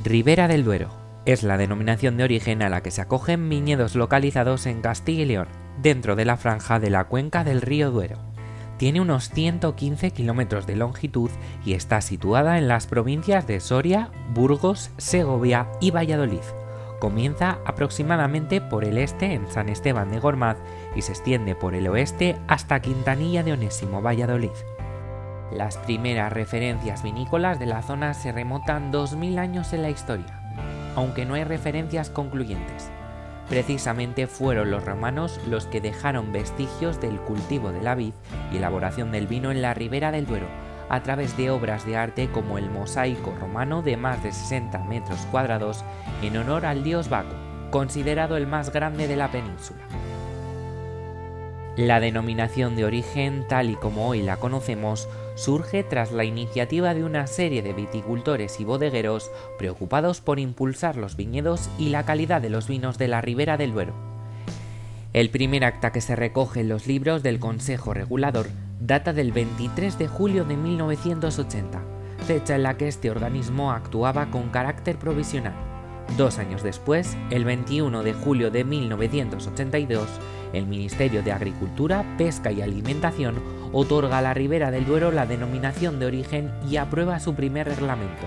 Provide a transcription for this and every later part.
Ribera del Duero es la denominación de origen a la que se acogen viñedos localizados en Castilla y León, dentro de la franja de la cuenca del río Duero. Tiene unos 115 kilómetros de longitud y está situada en las provincias de Soria, Burgos, Segovia y Valladolid. Comienza aproximadamente por el este en San Esteban de Gormaz y se extiende por el oeste hasta Quintanilla de Onésimo, Valladolid. Las primeras referencias vinícolas de la zona se remontan 2000 años en la historia, aunque no hay referencias concluyentes. Precisamente fueron los romanos los que dejaron vestigios del cultivo de la vid y elaboración del vino en la Ribera del Duero, a través de obras de arte como el mosaico romano de más de 60 metros cuadrados en honor al dios Baco, considerado el más grande de la península. La denominación de origen, tal y como hoy la conocemos, surge tras la iniciativa de una serie de viticultores y bodegueros preocupados por impulsar los viñedos y la calidad de los vinos de la Ribera del Duero. El primer acta que se recoge en los libros del Consejo Regulador data del 23 de julio de 1980, fecha en la que este organismo actuaba con carácter provisional. 2 años después, el 21 de julio de 1982, el Ministerio de Agricultura, Pesca y Alimentación otorga a la Ribera del Duero la denominación de origen y aprueba su primer reglamento.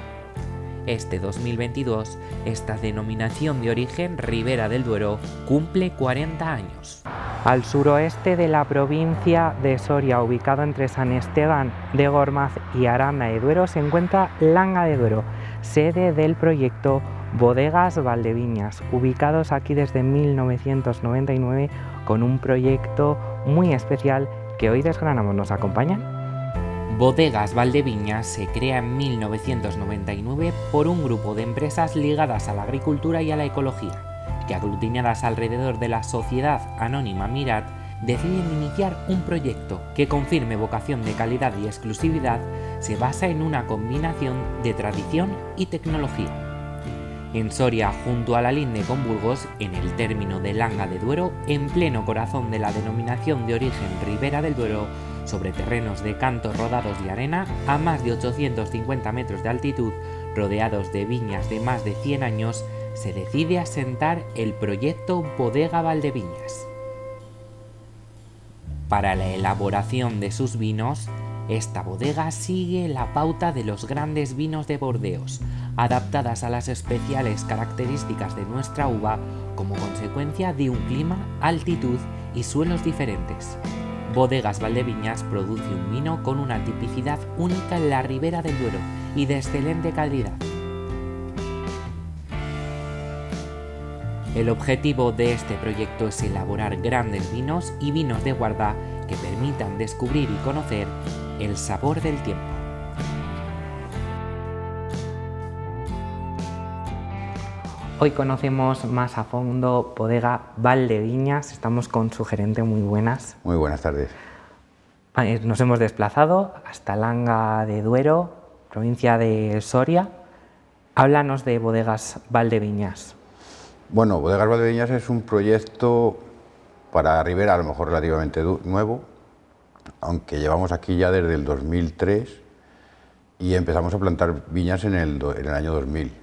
Este 2022, esta denominación de origen, Ribera del Duero, cumple 40 años. Al suroeste de la provincia de Soria, ubicado entre San Esteban de Gormaz y Aranda de Duero, se encuentra Langa de Duero, sede del proyecto Bodegas Valdeviñas, ubicados aquí desde 1999 con un proyecto muy especial que hoy desgranamos. ¿Nos acompañan? Bodegas Valdeviñas se crea en 1999 por un grupo de empresas ligadas a la agricultura y a la ecología, que aglutinadas alrededor de la sociedad anónima Mirat, deciden iniciar un proyecto que, con firme vocación de calidad y exclusividad, se basa en una combinación de tradición y tecnología. En Soria, junto a la linde con Burgos, en el término de Langa de Duero, en pleno corazón de la denominación de origen Ribera del Duero, sobre terrenos de cantos rodados y arena, a más de 850 metros de altitud, rodeados de viñas de más de 100 años, se decide asentar el proyecto Bodega Valdeviñas. Para la elaboración de sus vinos, esta bodega sigue la pauta de los grandes vinos de Bordeos, adaptadas a las especiales características de nuestra uva como consecuencia de un clima, altitud y suelos diferentes. Bodegas Valdeviñas produce un vino con una tipicidad única en la Ribera del Duero y de excelente calidad. El objetivo de este proyecto es elaborar grandes vinos y vinos de guarda que permitan descubrir y conocer el sabor del tiempo. Hoy conocemos más a fondo Bodega Valdeviñas. Estamos con su gerente. Muy buenas. Muy buenas tardes. Nos hemos desplazado hasta Langa de Duero, provincia de Soria. Háblanos de Bodegas Valdeviñas. Bueno, Bodegas Valdeviñas es un proyecto para Ribera, a lo mejor relativamente nuevo, aunque llevamos aquí ya desde el 2003 y empezamos a plantar viñas en el año 2000.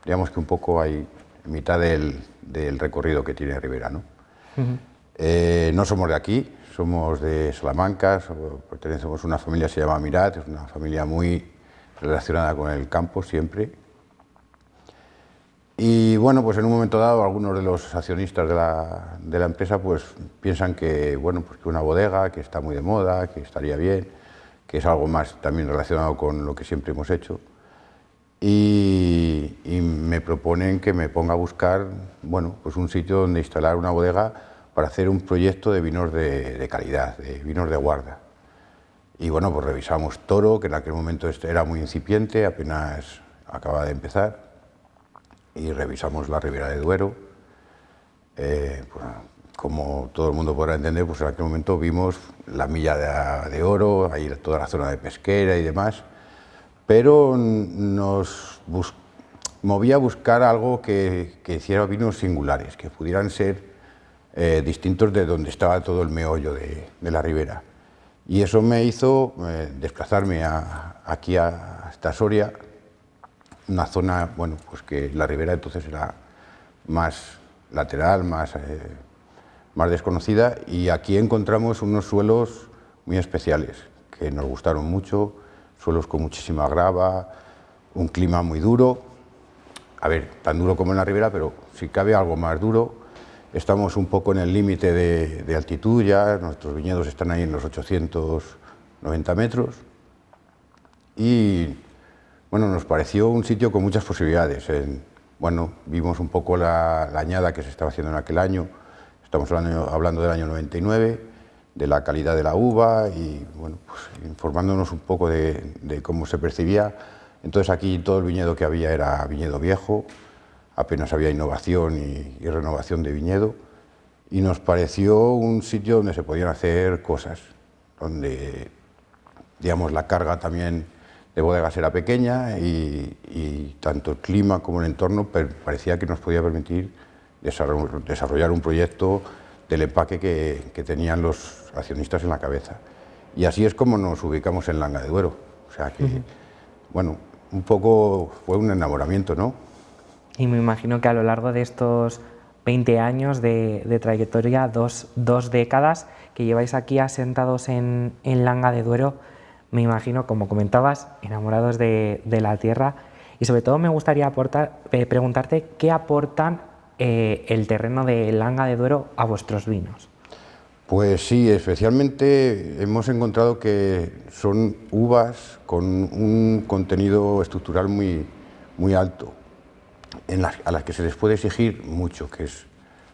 Digamos que un poco ahí, en mitad del recorrido que tiene Ribera, ¿no? No somos de aquí, somos de Salamanca, pertenecemos a una familia que se llama Mirat, es una familia muy relacionada con el campo siempre. Y bueno, pues en un momento dado algunos de los accionistas de la empresa pues piensan que, bueno, pues que una bodega que está muy de moda, que estaría bien, que es algo más también relacionado con lo que siempre hemos hecho. Y me proponen que me ponga a buscar, bueno, pues un sitio donde instalar una bodega para hacer un proyecto de vinos de calidad, de vinos de guarda. Y bueno, pues revisamos Toro, que en aquel momento era muy incipiente, apenas acaba de empezar. Y revisamos la Ribera del Duero. Pues, como todo el mundo podrá entender, pues en aquel momento vimos la Milla de Oro, ahí toda la zona de pesquera y demás, pero nos movía a buscar algo que hiciera vinos singulares, que pudieran ser distintos de donde estaba todo el meollo de la Ribera. Y eso me hizo desplazarme aquí hasta Soria una zona, bueno, pues que la ribera entonces era más lateral, más desconocida, y aquí encontramos unos suelos muy especiales que nos gustaron mucho, suelos con muchísima grava, un clima muy duro, a ver, tan duro como en la ribera, pero si cabe algo más duro. Estamos un poco en el límite de altitud ya, nuestros viñedos están ahí en los 890 metros y bueno, nos pareció un sitio con muchas posibilidades. Bueno, vimos un poco la añada que se estaba haciendo en aquel año, estamos hablando del año 99, de la calidad de la uva y bueno, pues informándonos un poco de cómo se percibía. Entonces aquí todo el viñedo que había era viñedo viejo, apenas había innovación y renovación de viñedo, y nos pareció un sitio donde se podían hacer cosas, donde, digamos, la carga también de bodegas era pequeña y tanto el clima como el entorno parecía que nos podía permitir desarrollar un proyecto del empaque que tenían los accionistas en la cabeza. Y así es como nos ubicamos en Langa de Duero. O sea que, bueno, un poco fue un enamoramiento, ¿no? Y me imagino que a lo largo de estos 20 años de trayectoria, dos décadas que lleváis aquí asentados en Langa de Duero, me imagino, como comentabas, enamorados de la tierra. Y sobre todo me gustaría preguntarte qué aportan el terreno de Langa de Duero a vuestros vinos. Pues sí, especialmente hemos encontrado que son uvas con un contenido estructural muy alto, a las que se les puede exigir mucho, que es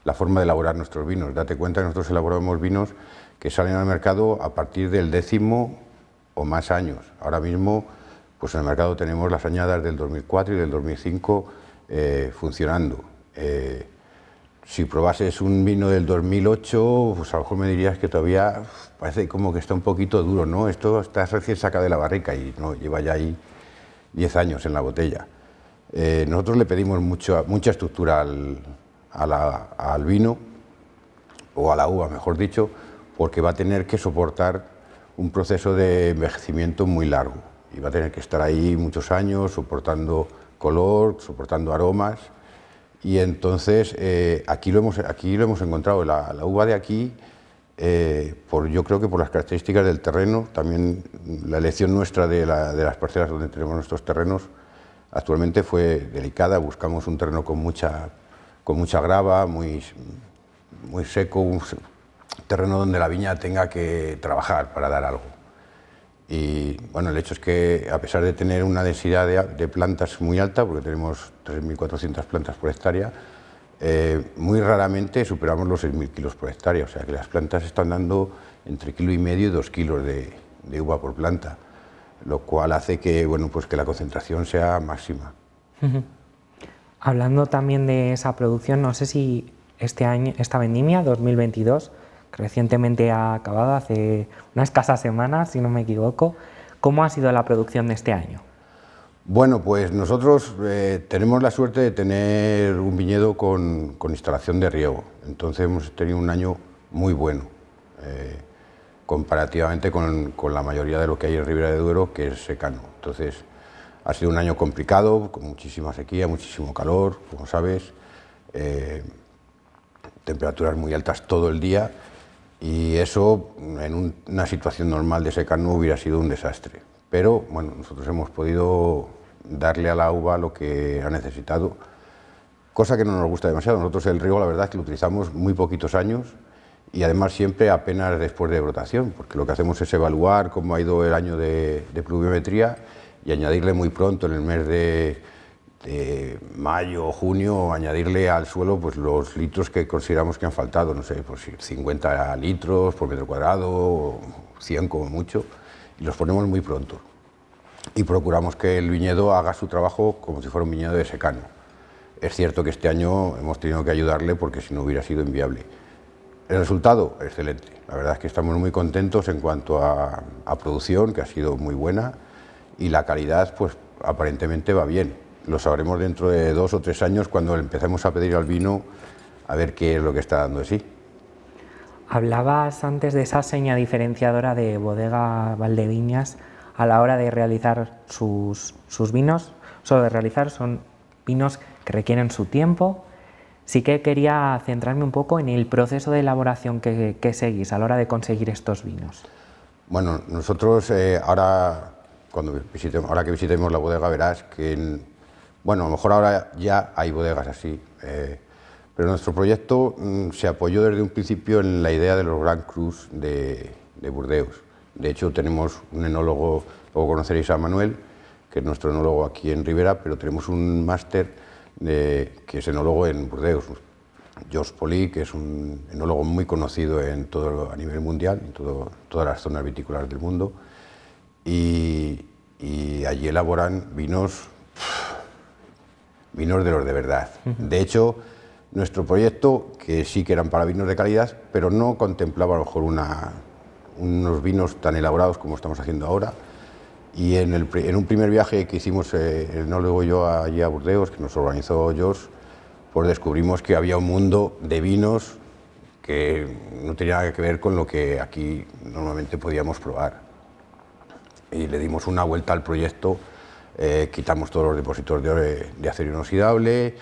la forma de elaborar nuestros vinos. Date cuenta que nosotros elaboramos vinos que salen al mercado a partir del 10º o más años. Ahora mismo, pues en el mercado tenemos las añadas del 2004 y del 2005 funcionando. Si probases un vino del 2008, pues a lo mejor me dirías que todavía parece como que está un poquito duro, ¿no? Esto está recién sacado de la barrica y no lleva ya ahí 10 años en la botella. Nosotros le pedimos mucha estructura al vino, o a la uva, mejor dicho, porque va a tener que soportar un proceso de envejecimiento muy largo y va a tener que estar ahí muchos años soportando color, soportando aromas. Y entonces aquí lo hemos encontrado, la uva de aquí, yo creo que por las características del terreno, también la elección nuestra de las parcelas donde tenemos nuestros terrenos, actualmente fue delicada. Buscamos un terreno con mucha grava, muy seco, un terreno donde la viña tenga que trabajar para dar algo. Y bueno, el hecho es que a pesar de tener una densidad de plantas muy alta, porque tenemos 3.400 plantas por hectárea, muy raramente superamos los 6.000 kilos por hectárea. O sea que las plantas están dando entre 1,5 kg y 2 kilos de uva por planta, lo cual hace que, bueno, pues que la concentración sea máxima. Hablando también de esa producción, no sé si esta vendimia 2022, que recientemente ha acabado hace unas escasas semanas, si no me equivoco, ¿cómo ha sido la producción de este año? Bueno, pues nosotros tenemos la suerte de tener un viñedo con instalación de riego, entonces hemos tenido un año muy bueno, comparativamente con la mayoría de lo que hay en Ribera de Duero, que es secano. Entonces ha sido un año complicado, con muchísima sequía, muchísimo calor, como sabes, temperaturas muy altas todo el día, y eso en una situación normal de secano hubiera sido un desastre. Pero bueno, nosotros hemos podido darle a la uva lo que ha necesitado, cosa que no nos gusta demasiado. Nosotros el riego, la verdad es que lo utilizamos muy poquitos años y además siempre apenas después de brotación, porque lo que hacemos es evaluar cómo ha ido el año de pluviometría y añadirle muy pronto, en el mes de mayo o junio, añadirle al suelo pues los litros que consideramos que han faltado, no sé, pues 50 litros por metro cuadrado, 100 como mucho, y los ponemos muy pronto. Y procuramos que el viñedo haga su trabajo como si fuera un viñedo de secano. Es cierto que este año hemos tenido que ayudarle porque si no hubiera sido inviable. El resultado, excelente. La verdad es que estamos muy contentos en cuanto a producción, que ha sido muy buena, y la calidad, pues aparentemente va bien. Lo sabremos dentro de 2 o 3 años cuando empecemos a pedir al vino a ver qué es lo que está dando de sí. Hablabas antes de esa seña diferenciadora de Bodega Valdeviñas a la hora de realizar sus vinos. solo de realizar, son vinos que requieren su tiempo. Sí que quería centrarme un poco en el proceso de elaboración que seguís a la hora de conseguir estos vinos. Bueno, nosotros ahora que visitemos la bodega verás que, bueno, a lo mejor ahora ya hay bodegas así, pero nuestro proyecto se apoyó desde un principio en la idea de los Grand Crus de Burdeos. De hecho, tenemos un enólogo, luego conoceréis a Manuel, que es nuestro enólogo aquí en Ribera, pero tenemos un máster que es enólogo en Burdeos. Georges Poli, que es un enólogo muy conocido a nivel mundial, en todas las zonas vitícolas del mundo, y allí elaboran vinos de los de verdad. De hecho, nuestro proyecto, que sí que eran para vinos de calidad, pero no contemplaba a lo mejor unos vinos tan elaborados como estamos haciendo ahora, y en un primer viaje que hicimos el enólogo y yo allí a Burdeos, que nos organizó Georges, pues descubrimos que había un mundo de vinos que no tenía nada que ver con lo que aquí normalmente podíamos probar. Y le dimos una vuelta al proyecto, quitamos todos los depósitos de acero inoxidable,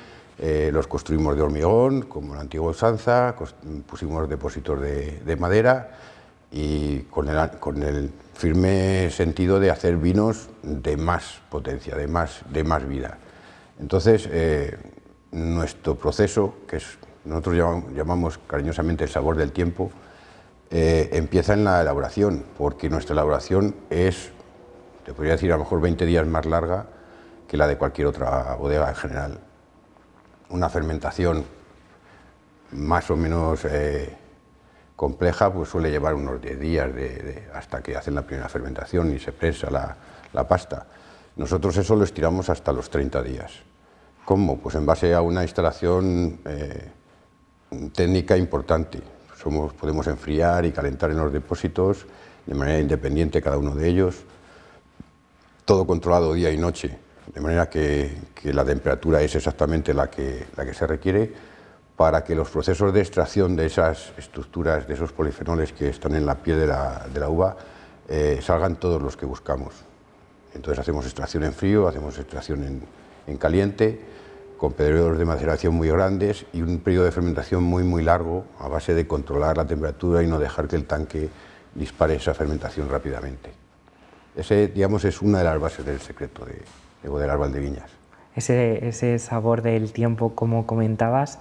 los construimos de hormigón, como la antigua usanza, pusimos depósitos de madera y con el firme sentido de hacer vinos de más potencia, de más vida. Entonces, nuestro proceso, nosotros llamamos cariñosamente el sabor del tiempo, empieza en la elaboración, porque nuestra elaboración es, te podría decir, a lo mejor 20 días más larga que la de cualquier otra bodega en general. Una fermentación más o menos compleja pues suele llevar unos 10 días hasta que hacen la primera fermentación y se prensa la pasta. Nosotros eso lo estiramos hasta los 30 días. ¿Cómo? Pues en base a una instalación técnica importante. Podemos enfriar y calentar en los depósitos de manera independiente cada uno de ellos, todo controlado día y noche, de manera que la temperatura es exactamente la que se requiere para que los procesos de extracción de esas estructuras, de esos polifenoles que están en la piel de la uva, salgan todos los que buscamos. Entonces hacemos extracción en frío, hacemos extracción en caliente, con periodos de maceración muy grandes y un periodo de fermentación muy largo a base de controlar la temperatura y no dejar que el tanque dispare esa fermentación rápidamente. Ese, digamos, es una de las bases del secreto de Bodegas Valdeviñas. Ese sabor del tiempo, como comentabas,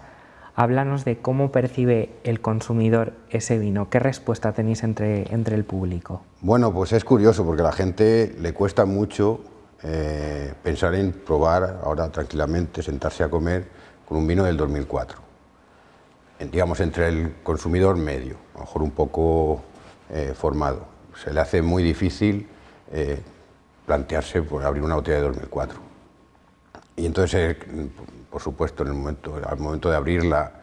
háblanos de cómo percibe el consumidor ese vino. ¿Qué respuesta tenéis entre el público? Bueno, pues es curioso porque a la gente le cuesta mucho pensar en probar ahora tranquilamente, sentarse a comer con un vino del 2004. Digamos, entre el consumidor medio, a lo mejor un poco formado. Se le hace muy difícil plantearse por abrir una botella de 2004. Y entonces, por supuesto, al momento de abrirla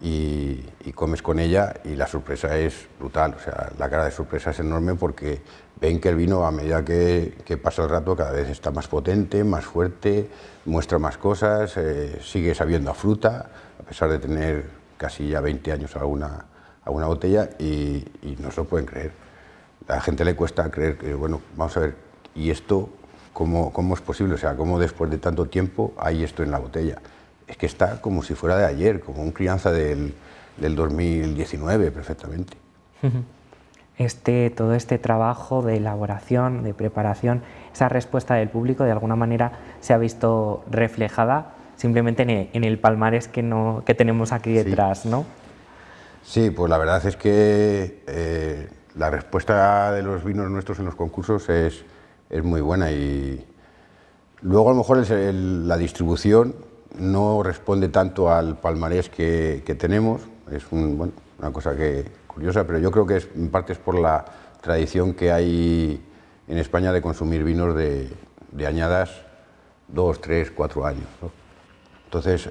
y comes con ella, y la sorpresa es brutal. O sea, la cara de sorpresa es enorme porque ven que el vino, a medida que pasa el rato, cada vez está más potente, más fuerte, muestra más cosas, sigue sabiendo a fruta, a pesar de tener casi ya 20 años alguna botella, y no se lo pueden creer. A la gente le cuesta creer que, bueno, vamos a ver, ¿y esto cómo es posible? O sea, ¿cómo después de tanto tiempo hay esto en la botella? Es que está como si fuera de ayer, como un crianza del 2019 perfectamente. Todo este trabajo de elaboración, de preparación, esa respuesta del público de alguna manera se ha visto reflejada simplemente en el palmarés que tenemos aquí detrás, ¿no? Sí, pues la verdad es que la respuesta de los vinos nuestros en los concursos es muy buena, y luego a lo mejor la distribución no responde tanto al palmarés que tenemos. Es una cosa curiosa, pero yo creo que en parte es por la tradición que hay en España de consumir vinos de añadas 2, 3, 4 años, ¿no? Entonces,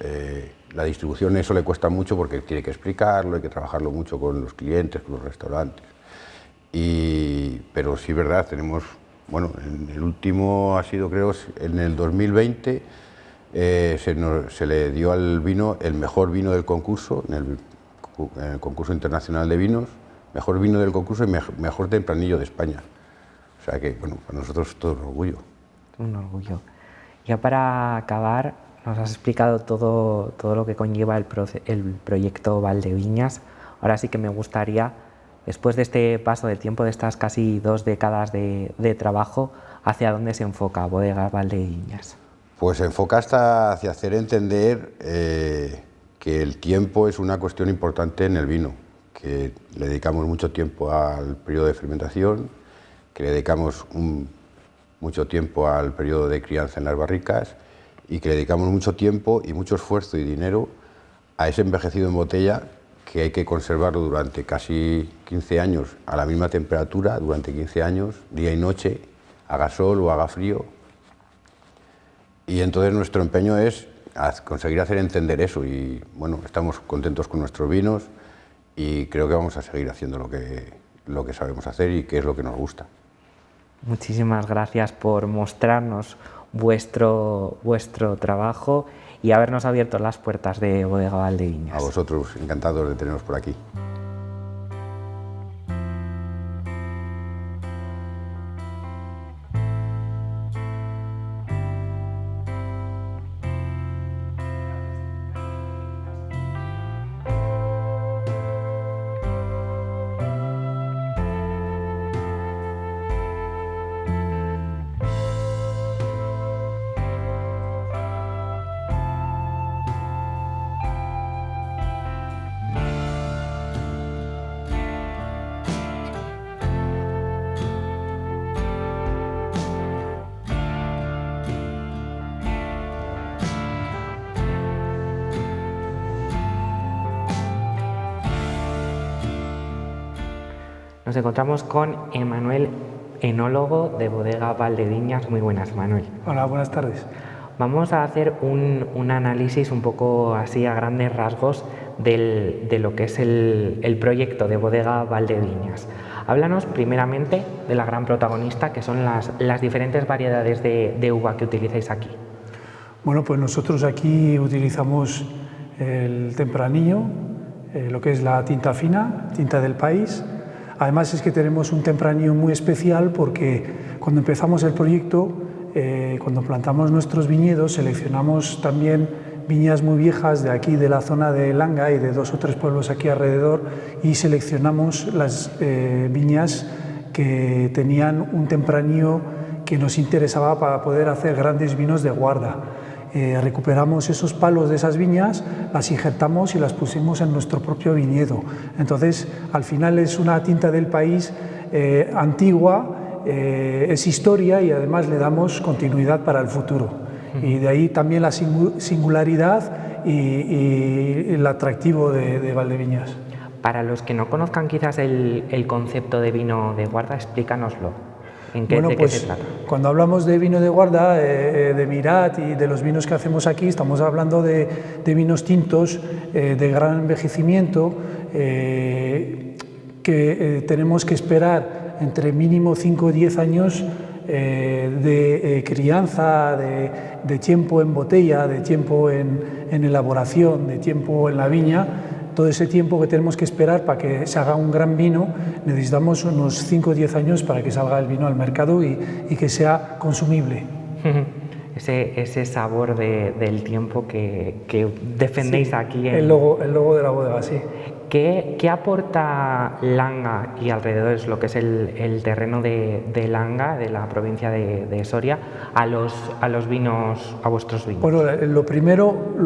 la distribución eso le cuesta mucho porque tiene que explicarlo, hay que trabajarlo mucho con los clientes, con los restaurantes. Pero sí, verdad, tenemos, bueno, el último ha sido, creo, en el 2020, se le dio al vino el mejor vino del concurso, en el concurso internacional de vinos, mejor vino del concurso y mejor tempranillo de España. O sea que, bueno, para nosotros es todo un orgullo. Un orgullo. Ya para acabar, nos has explicado todo lo que conlleva el proyecto Valdeviñas. Ahora sí que me gustaría, después de este paso de tiempo, de estas casi 2 décadas de trabajo, ¿hacia dónde se enfoca Bodega Valdeviñas? Pues se enfoca hasta hacia hacer entender que el tiempo es una cuestión importante en el vino, que le dedicamos mucho tiempo al periodo de fermentación, que le dedicamos mucho tiempo al periodo de crianza en las barricas y que le dedicamos mucho tiempo y mucho esfuerzo y dinero a ese envejecido en botella que hay que conservarlo durante casi 15 años a la misma temperatura, durante 15 años, día y noche, haga sol o haga frío. Y entonces nuestro empeño es conseguir hacer entender eso y bueno, estamos contentos con nuestros vinos y creo que vamos a seguir haciendo lo que sabemos hacer y que es lo que nos gusta. Muchísimas gracias por mostrarnos vuestro trabajo y habernos abierto las puertas de Bodega Valdeviñas. A vosotros, encantados de teneros por aquí. Nos encontramos con Emanuel, enólogo de Bodega Valdeviñas. Muy buenas, Manuel. Hola, buenas tardes. Vamos a hacer un análisis un poco así a grandes rasgos de lo que es el proyecto de Bodega Valdeviñas. Háblanos primeramente de la gran protagonista, que son las diferentes variedades de uva que utilizáis aquí. Bueno, pues nosotros aquí utilizamos el tempranillo, lo que es la tinta fina, tinta del país. Además es que tenemos un tempranillo muy especial porque cuando empezamos el proyecto, cuando plantamos nuestros viñedos, seleccionamos también viñas muy viejas de aquí, de la zona de Langa y de 2 o 3 pueblos aquí alrededor, y seleccionamos las viñas que tenían un tempranillo que nos interesaba para poder hacer grandes vinos de guarda. Recuperamos esos palos de esas viñas, las injertamos y las pusimos en nuestro propio viñedo. Entonces, al final es una tinta del país antigua, es historia y además le damos continuidad para el futuro. Y de ahí también la singularidad y el atractivo de Valdeviñas. Para los que no conozcan quizás el concepto de vino de guarda, explícanos-lo. ¿De qué se trata? Cuando hablamos de vino de guarda, de Mirat y de los vinos que hacemos aquí, estamos hablando de vinos tintos de gran envejecimiento que tenemos que esperar entre mínimo 5 o 10 años de crianza, de tiempo en botella, de tiempo en elaboración, de tiempo en la viña. Todo ese tiempo que tenemos que esperar para que se haga un gran vino, necesitamos unos 5 o 10 años para que salga el vino al mercado y que sea consumible. Ese sabor del tiempo que defendéis, sí, aquí. El logo de la bodega, sí. ¿Qué aporta Langa y alrededores, lo que es el terreno de Langa, de la provincia de Soria, a los vinos, a vuestros vinos? Bueno, lo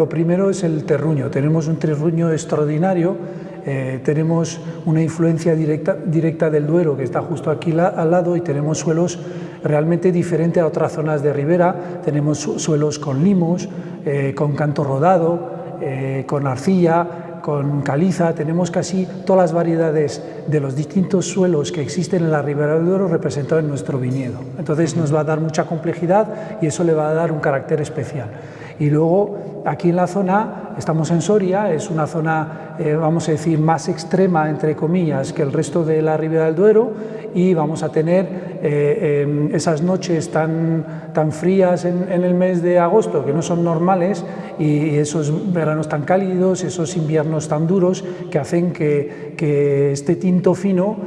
primero es el terruño. Tenemos un terruño extraordinario, tenemos una influencia directa del Duero, que está justo aquí al lado, y tenemos suelos realmente diferentes a otras zonas de ribera. Tenemos suelos con limos, con canto rodado, con arcilla, con caliza. Tenemos casi todas las variedades de los distintos suelos que existen en la Ribera del Duero representados en nuestro viñedo. Entonces nos va a dar mucha complejidad y eso le va a dar un carácter especial. Y luego aquí en la zona, estamos en Soria, es una zona, vamos a decir, más extrema, entre comillas, que el resto de la Ribera del Duero, y vamos a tener esas noches tan frías en el mes de agosto, que no son normales, y esos veranos tan cálidos, esos inviernos tan duros, que hacen que este tinto fino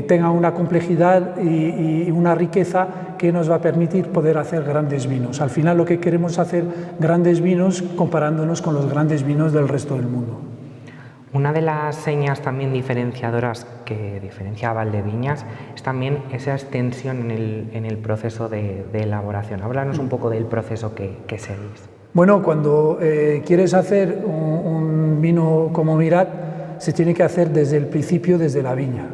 tenga una complejidad y una riqueza que nos va a permitir poder hacer grandes vinos. Al final lo que queremos es hacer grandes vinos comparándonos con los grandes vinos del resto del mundo. Una de las señas también diferenciadoras que diferencia a Valdeviñas es también esa extensión en el proceso de elaboración. Háblanos un poco del proceso que seguís. Bueno, cuando quieres hacer un vino como Mirat, se tiene que hacer desde el principio, desde la viña.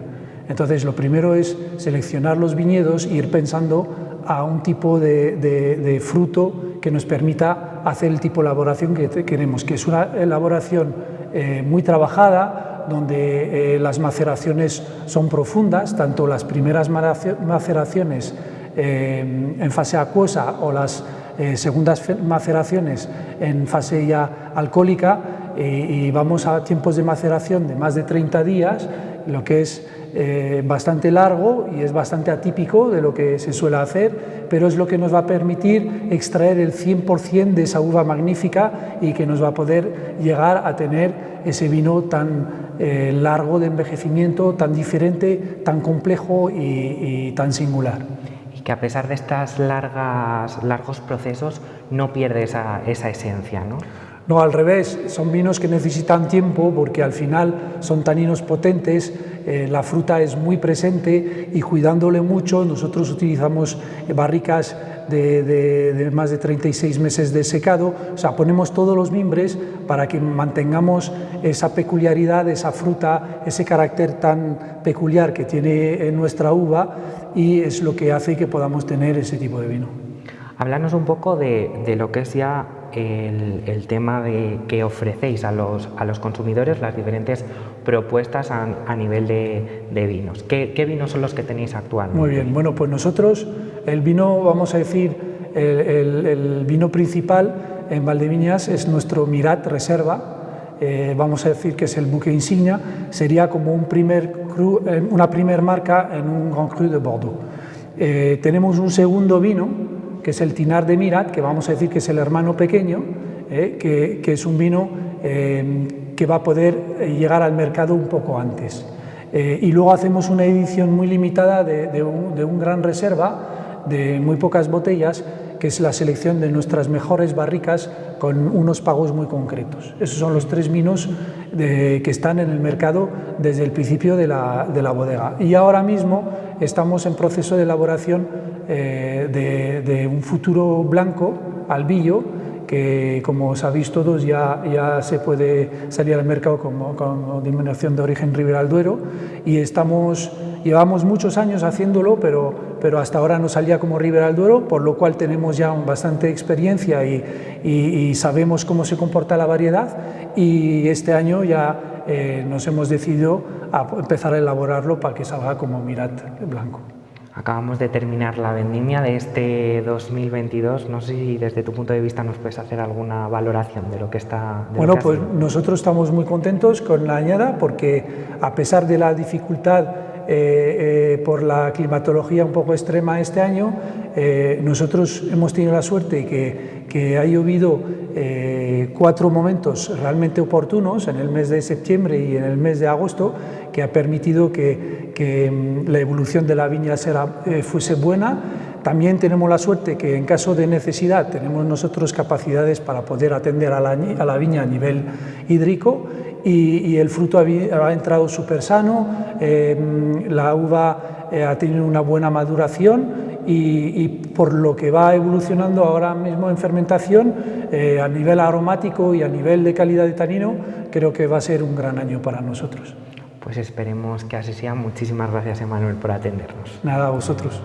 Entonces, lo primero es seleccionar los viñedos e ir pensando a un tipo de fruto que nos permita hacer el tipo de elaboración que queremos, que es una elaboración muy trabajada, donde las maceraciones son profundas, tanto las primeras maceraciones en fase acuosa o las segundas maceraciones en fase ya alcohólica, y vamos a tiempos de maceración de más de 30 días, lo que es bastante largo y es bastante atípico de lo que se suele hacer, pero es lo que nos va a permitir extraer el 100% de esa uva magnífica y que nos va a poder llegar a tener ese vino tan largo de envejecimiento, tan diferente, tan complejo y tan singular. Y que a pesar de estos largos procesos no pierde esa esencia, ¿no? No, al revés, son vinos que necesitan tiempo porque al final son taninos potentes, la fruta es muy presente y cuidándole mucho nosotros utilizamos barricas de más de 36 meses de secado, o sea, ponemos todos los mimbres para que mantengamos esa peculiaridad, esa fruta, ese carácter tan peculiar que tiene nuestra uva, y es lo que hace que podamos tener ese tipo de vino. Háblanos un poco de lo que es ya el tema de que ofrecéis a los consumidores, las diferentes propuestas a nivel de vinos. ¿Qué vinos son los que tenéis actualmente? Muy bien, bueno, pues nosotros el vino, vamos a decir, el vino principal en Valdeviñas es nuestro Mirat Reserva, vamos a decir que es el buque insignia, sería como una primer marca en un Grand Cru de Bordeaux. Tenemos un segundo vino, que es el Tinard de Mirat, que vamos a decir que es el hermano pequeño, que es un vino que va a poder llegar al mercado un poco antes. Y luego hacemos una edición muy limitada de un gran reserva, de muy pocas botellas, que es la selección de nuestras mejores barricas con unos pagos muy concretos. Esos son los 3 vinos que están en el mercado desde el principio de la bodega. Y ahora mismo estamos en proceso de elaboración de un futuro blanco, Albillo, que como sabéis todos ya se puede salir al mercado con denominación de origen Ribera del Duero, y llevamos muchos años haciéndolo, pero hasta ahora no salía como Ribera del Duero, por lo cual tenemos ya bastante experiencia y sabemos cómo se comporta la variedad, y este año ya nos hemos decidido a empezar a elaborarlo para que salga como Mirat blanco. Acabamos de terminar la vendimia de este 2022. No sé si desde tu punto de vista nos puedes hacer alguna valoración de lo que está... Bueno, pues nosotros estamos muy contentos con la añada porque a pesar de la dificultad por la climatología un poco extrema este año, nosotros hemos tenido la suerte que ha llovido 4 momentos realmente oportunos en el mes de septiembre y en el mes de agosto, que ha permitido que la evolución de la viña fuese buena. También tenemos la suerte que en caso de necesidad tenemos nosotros capacidades para poder atender a la viña a nivel hídrico, y el fruto ha entrado súper sano, la uva ha tenido una buena maduración, y por lo que va evolucionando ahora mismo en fermentación, a nivel aromático y a nivel de calidad de tanino, creo que va a ser un gran año para nosotros. Pues esperemos que así sea. Muchísimas gracias, Emanuel, por atendernos. Nada, a vosotros.